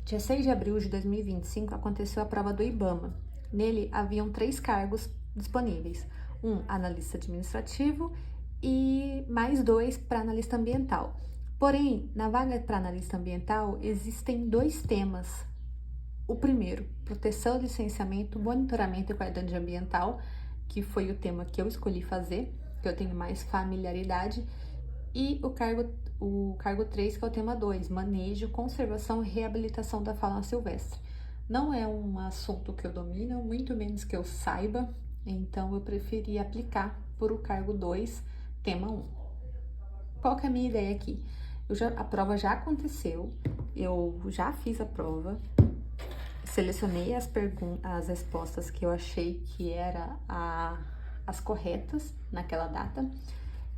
Dia 6 de abril de 2025 aconteceu a prova do IBAMA. Nele haviam 3 cargos disponíveis: um analista administrativo e mais 2 para analista ambiental. Porém, na vaga para analista ambiental existem 2 temas. O primeiro, proteção, licenciamento, monitoramento e qualidade ambiental, que foi o tema que eu escolhi fazer, que eu tenho mais familiaridade, e o cargo 3, que é o tema 2, manejo, conservação e reabilitação da fauna silvestre. Não é um assunto que eu domino, muito menos que eu saiba, então eu preferi aplicar por o cargo 2, tema 1. Qual que é a minha ideia aqui? A prova já aconteceu, eu já fiz a prova, selecionei as respostas que eu achei que eram as corretas naquela data,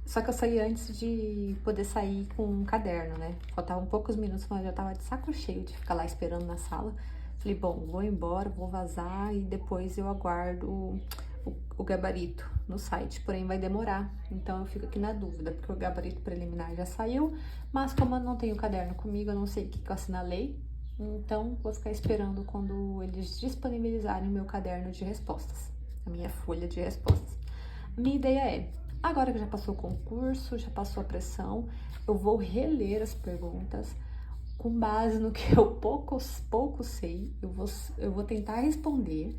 só que eu saí antes de poder sair com um caderno, né? Faltavam poucos minutos, mas eu já tava de saco cheio de ficar lá esperando na sala. Falei, bom, vou embora, vou vazar e depois eu aguardo o gabarito no site, porém vai demorar, então eu fico aqui na dúvida, porque o gabarito preliminar já saiu, mas como eu não tenho o caderno comigo, eu não sei o que eu assinalei, então vou ficar esperando quando eles disponibilizarem o meu caderno de respostas, a minha folha de respostas. A minha ideia é, agora que já passou o concurso, já passou a pressão, eu vou reler as perguntas com base no que eu pouco sei, eu vou tentar responder.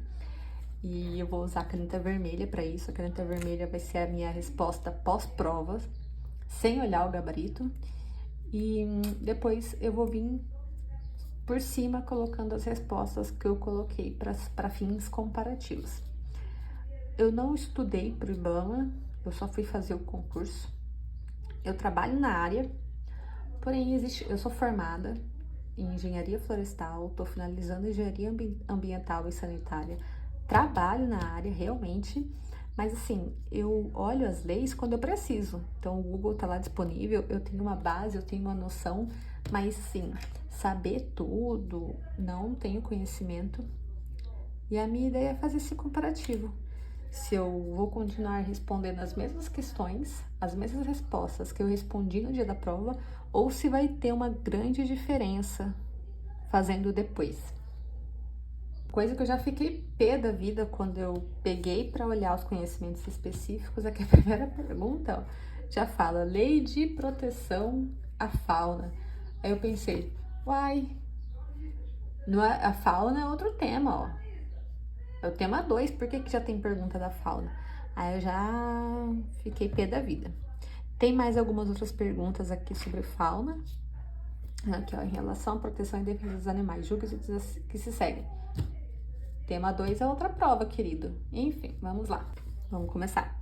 E eu vou usar a caneta vermelha para isso. A caneta vermelha vai ser a minha resposta pós-prova, sem olhar o gabarito. E depois eu vou vir por cima colocando as respostas que eu coloquei para fins comparativos. Eu não estudei para o IBAMA, eu só fui fazer o concurso. Eu trabalho na área, porém eu sou formada em engenharia florestal, estou finalizando engenharia ambiental e sanitária. Trabalho na área realmente, mas assim, eu olho as leis quando eu preciso. Então o Google tá lá disponível, eu tenho uma base, eu tenho uma noção, mas sim, saber tudo, não tenho conhecimento. E a minha ideia é fazer esse comparativo. Se eu vou continuar respondendo as mesmas questões, as mesmas respostas que eu respondi no dia da prova, ou se vai ter uma grande diferença fazendo depois. Coisa que eu já fiquei pé da vida quando eu peguei para olhar os conhecimentos específicos, é que a primeira pergunta ó, já fala Lei de Proteção à Fauna. Aí eu pensei, uai, não é, a fauna é outro tema, ó. É o tema 2, por que já tem pergunta da fauna? Aí eu já fiquei pé da vida. Tem mais algumas outras perguntas aqui sobre fauna. Aqui, ó, em relação à proteção e defesa dos animais, julgue que se seguem. Tema 2 é outra prova, querido. Enfim, vamos lá. Vamos começar.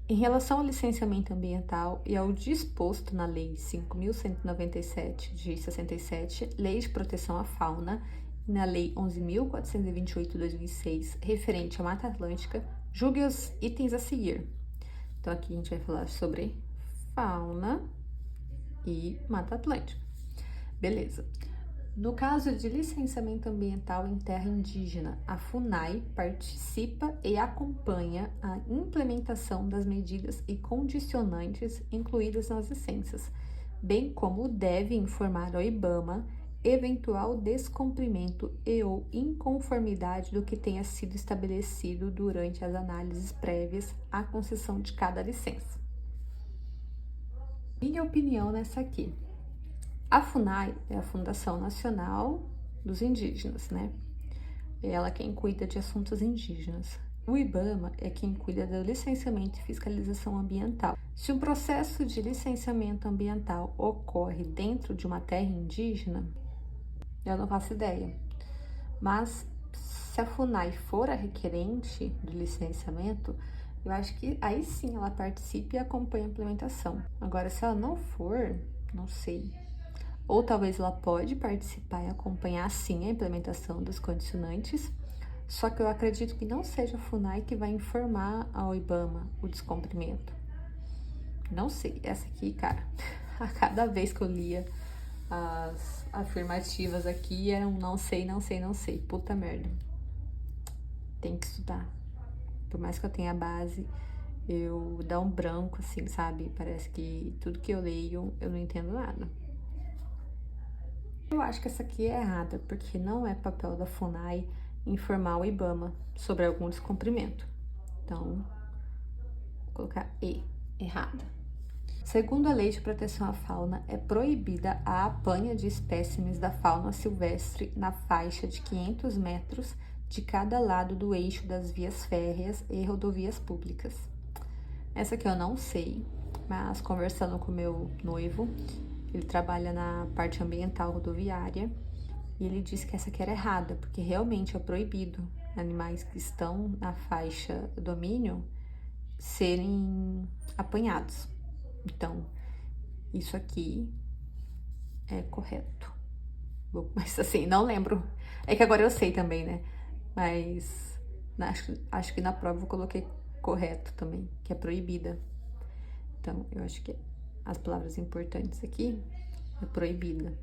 Em relação ao licenciamento ambiental e ao disposto na Lei 5.197 de 67, Lei de Proteção à Fauna, e na Lei 11.428 de 2006, referente à Mata Atlântica, julgue os itens a seguir. Então, aqui a gente vai falar sobre fauna e Mata Atlântica. Beleza. No caso de licenciamento ambiental em terra indígena, a FUNAI participa e acompanha a implementação das medidas e condicionantes incluídas nas licenças, bem como deve informar ao IBAMA eventual descumprimento e ou inconformidade do que tenha sido estabelecido durante as análises prévias à concessão de cada licença. Minha opinião nessa aqui. A FUNAI é a Fundação Nacional dos Indígenas, né? É ela quem cuida de assuntos indígenas. O IBAMA é quem cuida do licenciamento e fiscalização ambiental. Se um processo de licenciamento ambiental ocorre dentro de uma terra indígena, eu não faço ideia. Mas se a FUNAI for a requerente do licenciamento, eu acho que aí sim ela participa e acompanha a implementação. Agora, se ela não for, não sei. Ou talvez ela pode participar e acompanhar sim a implementação dos condicionantes, só que eu acredito que não seja a FUNAI que vai informar ao IBAMA o descumprimento. Não sei, essa aqui, cara, a cada vez que eu lia as afirmativas aqui eram não sei, não sei, não sei, puta merda. Tem que estudar. Por mais que eu tenha base, eu dá um branco assim, sabe? Parece que tudo que eu leio eu não entendo nada. Eu acho que essa aqui é errada, porque não é papel da FUNAI informar o IBAMA sobre algum descumprimento. Então, vou colocar E, errada. Segundo a Lei de Proteção à Fauna, é proibida a apanha de espécimes da fauna silvestre na faixa de 500 metros de cada lado do eixo das vias férreas e rodovias públicas. Essa aqui eu não sei, mas conversando com meu noivo, ele trabalha na parte ambiental rodoviária, e ele disse que essa aqui era errada, porque realmente é proibido animais que estão na faixa do domínio serem apanhados. Então, isso aqui é correto. Mas assim, não lembro. É que agora eu sei também, né? Mas acho que na prova eu coloquei correto também, que é proibida. Então, eu acho que as palavras importantes aqui é proibida.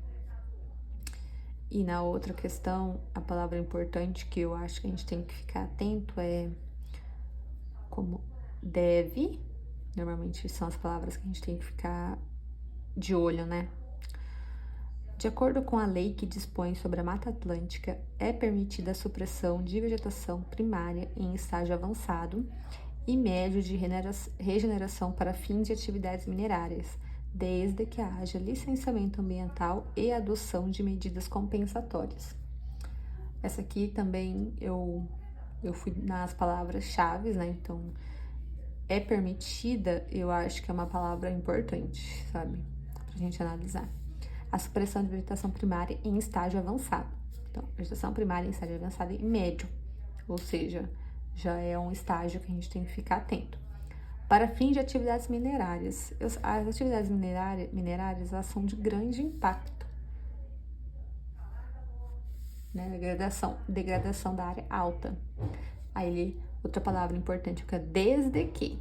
E na outra questão, a palavra importante que eu acho que a gente tem que ficar atento é como deve. Normalmente são as palavras que a gente tem que ficar de olho, né? De acordo com a lei que dispõe sobre a Mata Atlântica, é permitida a supressão de vegetação primária em estágio avançado e médio de regeneração para fins de atividades minerárias, desde que haja licenciamento ambiental e adoção de medidas compensatórias. Essa aqui também eu fui nas palavras-chave, né? Então, é permitida, eu acho que é uma palavra importante, sabe? Pra gente analisar. A supressão de vegetação primária em estágio avançado. Então, vegetação primária em estágio avançado e médio, ou seja, já é um estágio que a gente tem que ficar atento. Para fins de atividades minerárias. As atividades minerárias elas são de grande impacto, né? Degradação da área alta. Aí, outra palavra importante que é desde que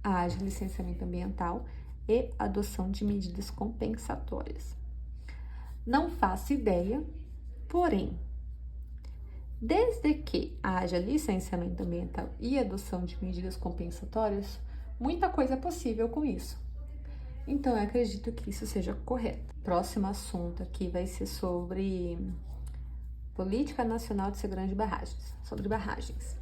haja licenciamento ambiental e adoção de medidas compensatórias. Não faço ideia, porém, desde que haja licenciamento ambiental e adoção de medidas compensatórias, muita coisa é possível com isso. Então, eu acredito que isso seja correto. Próximo assunto aqui vai ser sobre Política Nacional de Segurança de Barragens, sobre barragens.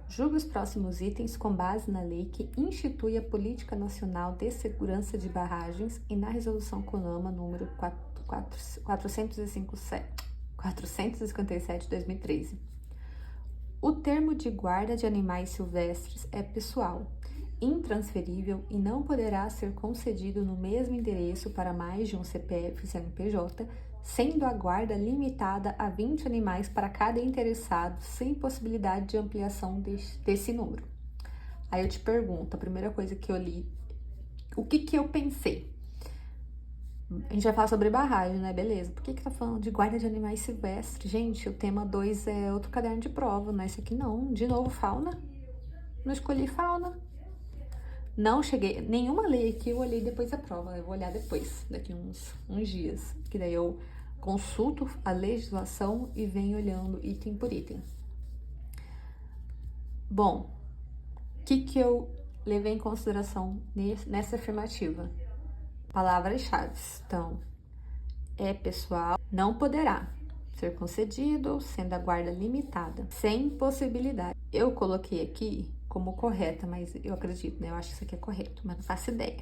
Julgue os próximos itens com base na lei que institui a Política Nacional de Segurança de Barragens e na Resolução CONAMA número 457 de 2013. O termo de guarda de animais silvestres é pessoal, intransferível e não poderá ser concedido no mesmo endereço para mais de um CPF e CNPJ, sendo a guarda limitada a 20 animais para cada interessado, sem possibilidade de ampliação desse número. Aí eu te pergunto, a primeira coisa que eu li, o que eu pensei? A gente vai falar sobre barragem, né? Beleza. Por que tá falando de guarda de animais silvestres? Gente, o tema 2 é outro caderno de prova, né? Esse aqui não. De novo, fauna. Não escolhi fauna. Não cheguei, nenhuma lei aqui eu olhei depois da prova, eu vou olhar depois, daqui uns dias, que daí eu consulto a legislação e venho olhando item por item. Bom, o que eu levei em consideração nessa afirmativa? Palavras-chave, então, é pessoal, não poderá ser concedido, sendo a guarda limitada, sem possibilidade. Eu coloquei aqui como correta, mas eu acredito, né? Eu acho que isso aqui é correto, mas não faço ideia.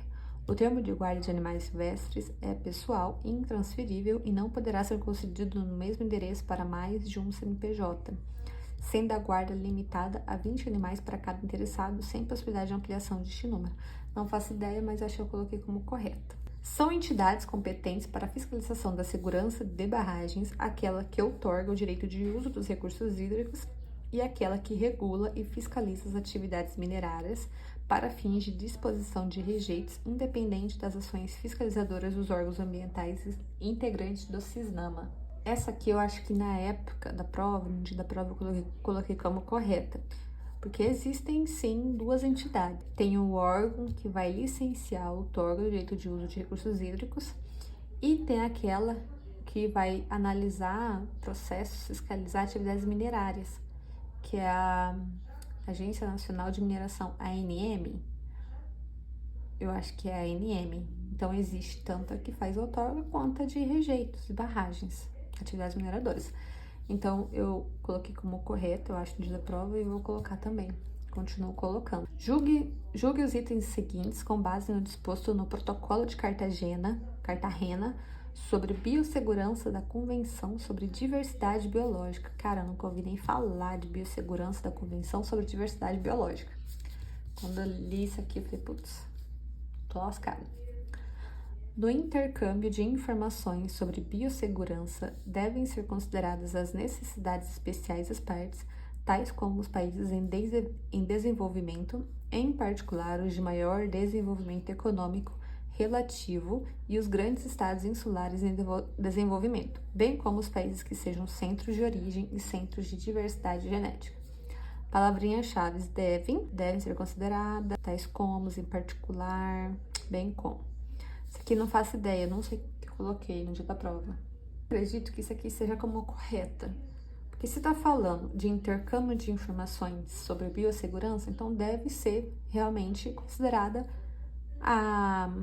O termo de guarda de animais silvestres é pessoal, intransferível e não poderá ser concedido no mesmo endereço para mais de um CNPJ, sendo a guarda limitada a 20 animais para cada interessado, sem possibilidade de ampliação deste número. Não faço ideia, mas acho que eu coloquei como correto. São entidades competentes para a fiscalização da segurança de barragens aquela que outorga o direito de uso dos recursos hídricos e aquela que regula e fiscaliza as atividades minerárias para fins de disposição de rejeitos, independente das ações fiscalizadoras dos órgãos ambientais integrantes do CISNAMA. Essa aqui eu acho que na época da prova, no dia da prova, eu coloquei como correta, porque existem sim duas entidades. Tem o órgão que vai licenciar, outorga o direito de uso de recursos hídricos, e tem aquela que vai analisar processos, fiscalizar atividades minerárias, que é a Agência Nacional de Mineração, a ANM. Eu acho que é a ANM, Então, existe tanto a que faz outorga quanto a de rejeitos e barragens, atividades mineradoras. Então, eu coloquei como correto, eu acho, no dia da prova, e vou colocar também. Continuo colocando. Julgue os itens seguintes com base no disposto no Protocolo de Cartagena, sobre biossegurança da Convenção sobre Diversidade Biológica. Cara, eu nunca ouvi nem falar de biossegurança da Convenção sobre Diversidade Biológica. Quando eu li isso aqui, eu falei, putz, tô lascada. No intercâmbio de informações sobre biossegurança, devem ser consideradas as necessidades especiais das partes, tais como os países em desenvolvimento, em particular os de maior desenvolvimento econômico relativo e os grandes estados insulares em desenvolvimento, bem como os países que sejam centros de origem e centros de diversidade genética. Palavrinhas-chave devem ser consideradas, tais como, em particular, bem como. Isso aqui não faço ideia, não sei o que eu coloquei no dia da prova. Acredito que isso aqui seja como correta. Porque se está falando de intercâmbio de informações sobre biossegurança, então deve ser realmente considerada a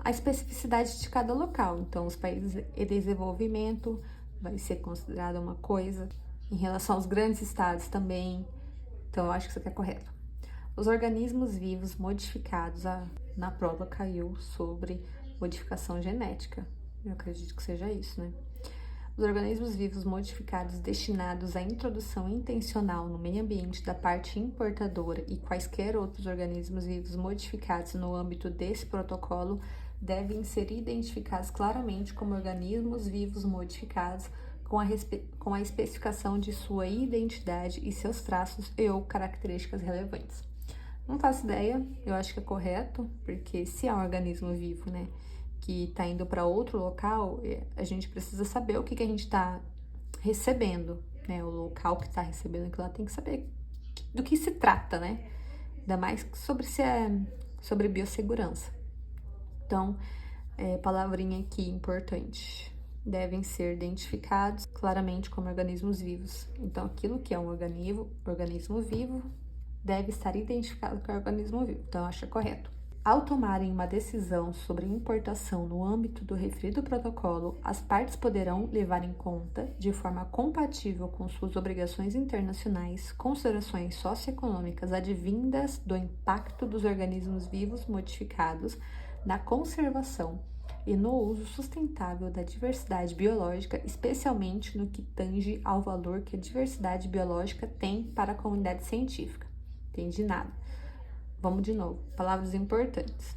especificidade de cada local. Então, os países em desenvolvimento vai ser considerada uma coisa, em relação aos grandes estados também. Então, eu acho que isso aqui é correto. Os organismos vivos modificados, na prova caiu sobre modificação genética. Eu acredito que seja isso, né? Os organismos vivos modificados destinados à introdução intencional no meio ambiente da parte importadora e quaisquer outros organismos vivos modificados no âmbito desse protocolo devem ser identificados claramente como organismos vivos modificados com a especificação de sua identidade e seus traços e ou características relevantes. Não faço ideia, eu acho que é correto, porque se é um organismo vivo, né, que está indo para outro local, a gente precisa saber o que a gente está recebendo, né? O local que está recebendo aquilo lá tem que saber do que se trata, né? Ainda mais sobre biossegurança. Então, palavrinha aqui importante. Devem ser identificados claramente como organismos vivos. Então, aquilo que é um organismo vivo deve estar identificado como organismo vivo. Então, eu acho correto. Ao tomarem uma decisão sobre importação no âmbito do referido protocolo, as partes poderão levar em conta, de forma compatível com suas obrigações internacionais, considerações socioeconômicas advindas do impacto dos organismos vivos modificados na conservação e no uso sustentável da diversidade biológica, especialmente no que tange ao valor que a diversidade biológica tem para a comunidade científica. Entendi nada. Vamos de novo. Palavras importantes.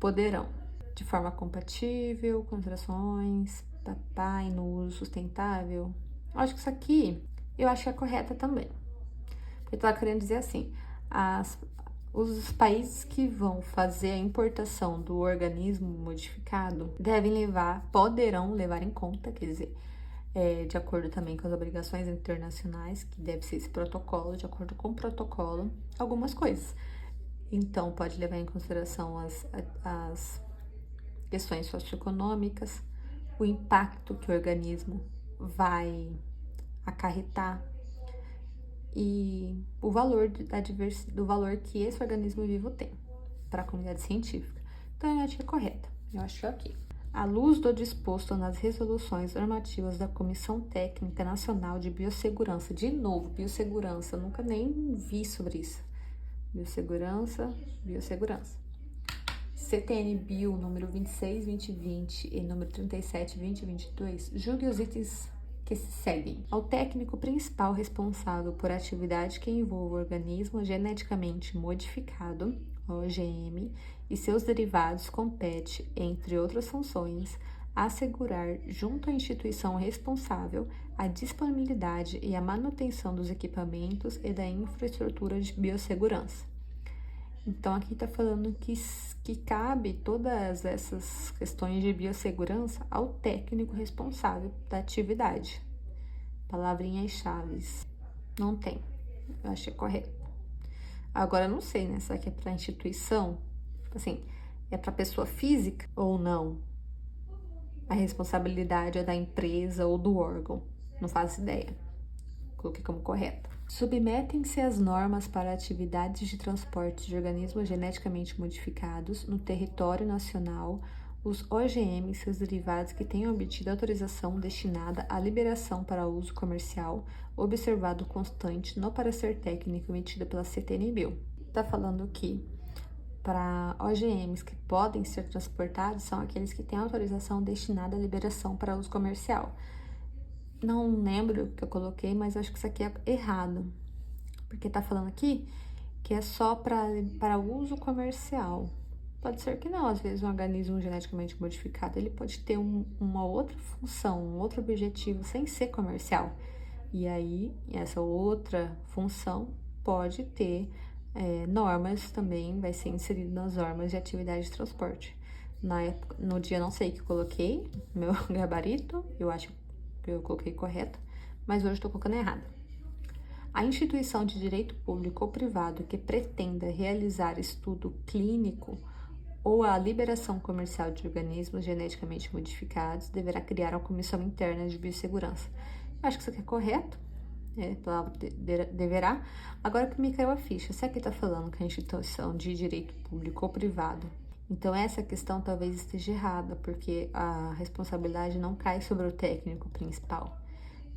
Poderão, de forma compatível, considerações, papai, no uso sustentável. Acho que isso aqui, eu acho que é correta também. Porque eu tava querendo dizer assim, os países que vão fazer a importação do organismo modificado poderão levar em conta, quer dizer, de acordo também com as obrigações internacionais, que deve ser esse protocolo, de acordo com o protocolo, algumas coisas. Então, pode levar em consideração as questões socioeconômicas, o impacto que o organismo vai acarretar e o valor do valor que esse organismo vivo tem para a comunidade científica. Então, eu acho que é correta. Eu acho que é ok. À luz do disposto nas resoluções normativas da Comissão Técnica Nacional de Biossegurança, de novo, biossegurança, eu nunca nem vi sobre isso. Biossegurança. CTN Bio número 26/2020 e número 37/2022, julgue os itens que se seguem. Ao técnico principal responsável por atividade que envolva o organismo geneticamente modificado, OGM, e seus derivados compete, entre outras funções, assegurar, junto à instituição responsável, a disponibilidade e a manutenção dos equipamentos e da infraestrutura de biossegurança. Então, aqui está falando que cabe todas essas questões de biossegurança ao técnico responsável da atividade. Palavrinhas-chave. Não tem. Eu achei correto. Agora, eu não sei, né? Será que é para instituição? Tipo assim, é para pessoa física ou não? A responsabilidade é da empresa ou do órgão? Não faço ideia. Coloquei como correta. Submetem-se às normas para atividades de transporte de organismos geneticamente modificados no território nacional os OGM e seus derivados que tenham obtido autorização destinada à liberação para uso comercial, observado constante no parecer técnico emitido pela CTNBio. Está falando que para OGMs que podem ser transportados são aqueles que têm autorização destinada à liberação para uso comercial. Não lembro o que eu coloquei, mas acho que isso aqui é errado, porque está falando aqui que é só para uso comercial. Pode ser que não, às vezes um organismo geneticamente modificado, ele pode ter uma outra função, um outro objetivo sem ser comercial. E aí, essa outra função pode ter normas também, vai ser inserido nas normas de atividade de transporte. Na época, no dia não sei o que eu coloquei, meu gabarito, eu acho que eu coloquei correto, mas hoje estou colocando errado. A instituição de direito público ou privado que pretenda realizar estudo clínico ou a liberação comercial de organismos geneticamente modificados deverá criar uma comissão interna de biossegurança. Eu acho que isso aqui é correto, a palavra deverá. Agora que me caiu a ficha, se aqui está falando que a instituição de direito público ou privado, então essa questão talvez esteja errada, porque a responsabilidade não cai sobre o técnico principal.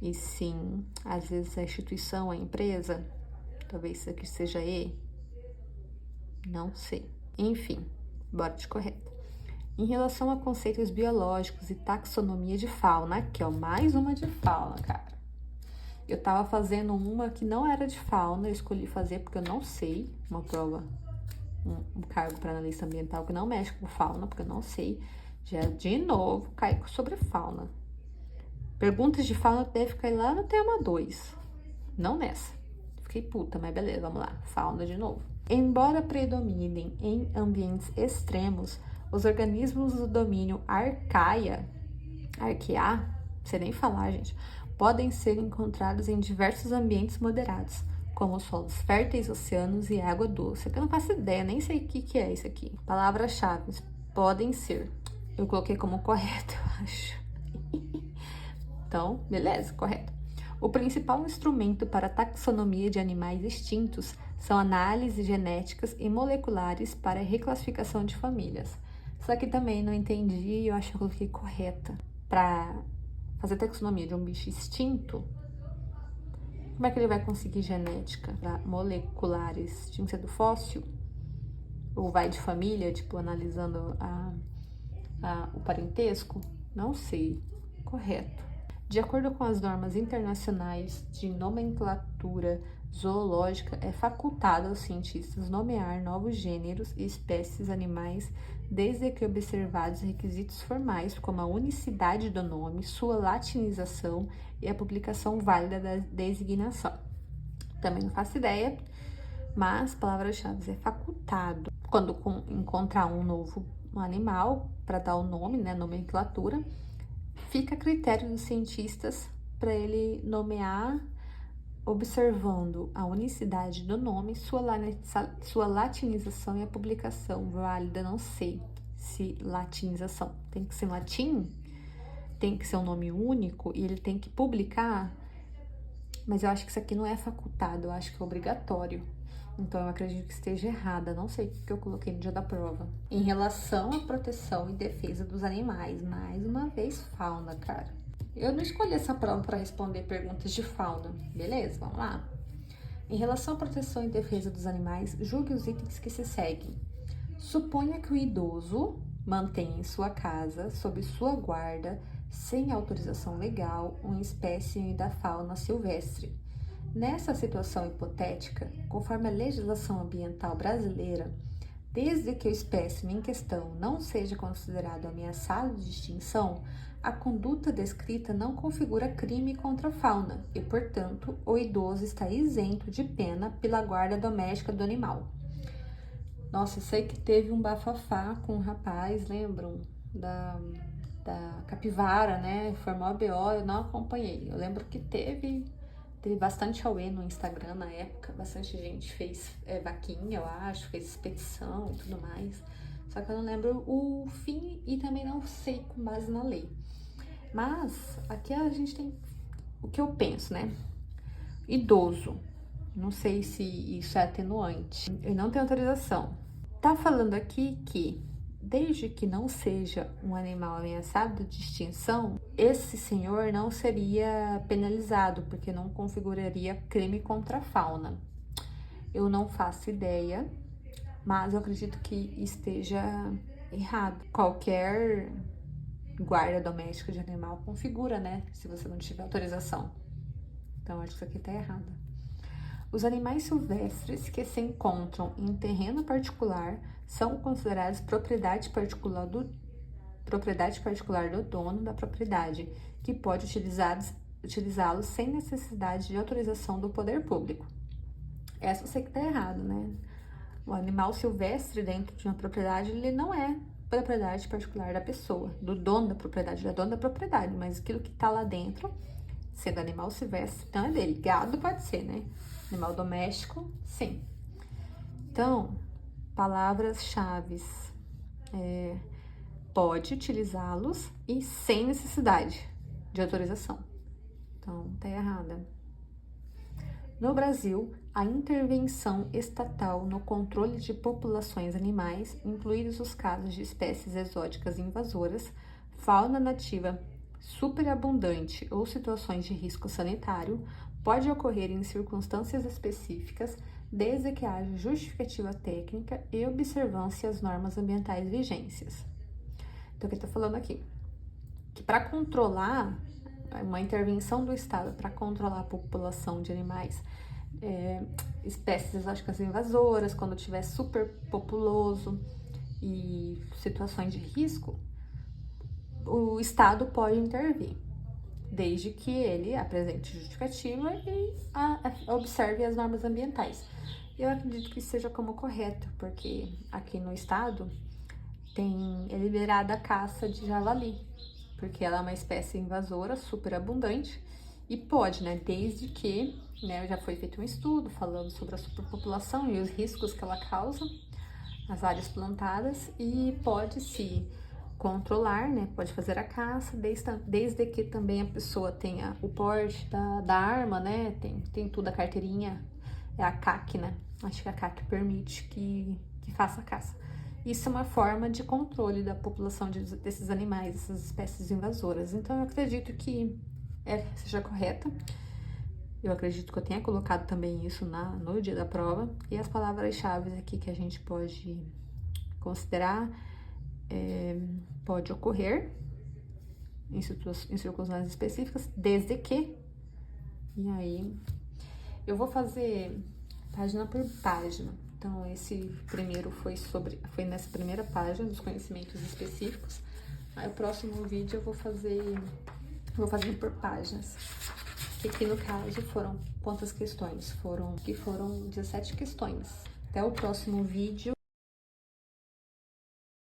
E sim, às vezes a instituição, a empresa, talvez isso aqui seja E, não sei. Enfim, bora de correto. Em relação a conceitos biológicos e taxonomia de fauna, aqui ó, mais uma de fauna, cara. Eu tava fazendo uma que não era de fauna, eu escolhi fazer porque eu não sei, uma prova, um cargo para analista ambiental que não mexe com fauna, porque eu não sei. Já de novo, cai sobre fauna. Perguntas de fauna deve cair lá no tema 2, não nessa. Fiquei puta, mas beleza, vamos lá. Fauna de novo. Embora predominem em ambientes extremos, os organismos do domínio arqueia, não sei nem falar, gente, podem ser encontrados em diversos ambientes moderados, como solos férteis, oceanos e água doce. Eu não faço ideia, nem sei o que é isso aqui. Palavras-chave, podem ser. Eu coloquei como correto, eu acho. Então, beleza, correto. O principal instrumento para a taxonomia de animais extintos são análises genéticas e moleculares para a reclassificação de famílias. Isso aqui também não entendi e eu acho que eu coloquei correta. Para fazer taxonomia de um bicho extinto, como é que ele vai conseguir genética para moleculares? Tinha que ser do fóssil? Ou vai de família, tipo, analisando o parentesco? Não sei. Correto. De acordo com as normas internacionais de nomenclatura zoológica, é facultado aos cientistas nomear novos gêneros e espécies animais desde que observados requisitos formais como a unicidade do nome, sua latinização e a publicação válida da designação. Também não faço ideia, mas palavras-chave é facultado. Quando encontrar um novo animal para dar o nome, né, nomenclatura, fica a critério dos cientistas para ele nomear, observando a unicidade do nome, sua latinização e a publicação válida. Não sei se latinização tem que ser latim, tem que ser um nome único e ele tem que publicar, mas eu acho que isso aqui não é facultado, eu acho que é obrigatório. Então, eu acredito que esteja errada, não sei o que eu coloquei no dia da prova. Em relação à proteção e defesa dos animais, mais uma vez, fauna, cara. Eu não escolhi essa prova para responder perguntas de fauna, beleza? Vamos lá. Em relação à proteção e defesa dos animais, julgue os itens que se seguem. Suponha que o idoso mantém em sua casa, sob sua guarda, sem autorização legal, uma espécime da fauna silvestre. Nessa situação hipotética, conforme a legislação ambiental brasileira, desde que o espécime em questão não seja considerado ameaçado de extinção, a conduta descrita não configura crime contra a fauna e, portanto, o idoso está isento de pena pela guarda doméstica do animal. Nossa, eu sei que teve um bafafá com um rapaz, lembram? Da capivara, né? Formou a BO, eu não acompanhei. Eu lembro que teve bastante auê no Instagram na época, bastante gente fez vaquinha, eu acho, fez expedição e tudo mais. Só que eu não lembro o fim e também não sei com base na lei. Mas aqui a gente tem o que eu penso, né? Idoso. Não sei se isso é atenuante. Eu não tenho autorização. Tá falando aqui que desde que não seja um animal ameaçado de extinção, esse senhor não seria penalizado, porque não configuraria crime contra a fauna. Eu não faço ideia, mas eu acredito que esteja errado. Qualquer guarda doméstica de animal configura, né? Se você não tiver autorização. Então, acho que isso aqui tá errado. Os animais silvestres que se encontram em terreno particular são considerados propriedade particular do dono da propriedade, que pode utilizá-los sem necessidade de autorização do poder público. Essa eu sei que tá errado, né? O animal silvestre dentro de uma propriedade, ele não é propriedade particular da pessoa, do dono da propriedade, da dona da propriedade, mas aquilo que tá lá dentro, sendo animal silvestre, não é dele. Gado pode ser, né? Animal doméstico, sim. Então, palavras-chave, pode utilizá-los e sem necessidade de autorização. Então, tá errada. No Brasil, a intervenção estatal no controle de populações animais, incluídos os casos de espécies exóticas invasoras, fauna nativa superabundante ou situações de risco sanitário, pode ocorrer em circunstâncias específicas, desde que haja justificativa técnica e observância às normas ambientais vigentes. Então, o que ele está falando aqui? Que para controlar, uma intervenção do Estado para controlar a população de animais, espécies exóticas invasoras, quando tiver superpopuloso e situações de risco, o Estado pode intervir, desde que ele apresente justificativa e observe as normas ambientais. Eu acredito que seja como correto, porque aqui no estado é liberada a caça de javali, porque ela é uma espécie invasora super abundante e pode, né, desde que, né, já foi feito um estudo falando sobre a superpopulação e os riscos que ela causa nas áreas plantadas, e pode se controlar, né, pode fazer a caça, desde que também a pessoa tenha o porte da arma, né, tem tudo, a carteirinha, é a CAC, né, acho que a CAC permite que faça a caça. Isso é uma forma de controle da população desses animais, dessas espécies invasoras. Então, eu acredito que seja correta. Eu acredito que eu tenha colocado também isso no dia da prova. E as palavras-chave aqui que a gente pode considerar, pode ocorrer em circunstâncias específicas, desde que. E aí, eu vou fazer página por página. Então, esse primeiro foi nessa primeira página dos conhecimentos específicos. Aí, o próximo vídeo eu vou fazer por páginas. Que aqui, no caso, foram quantas questões? Foram 17 questões. Até o próximo vídeo.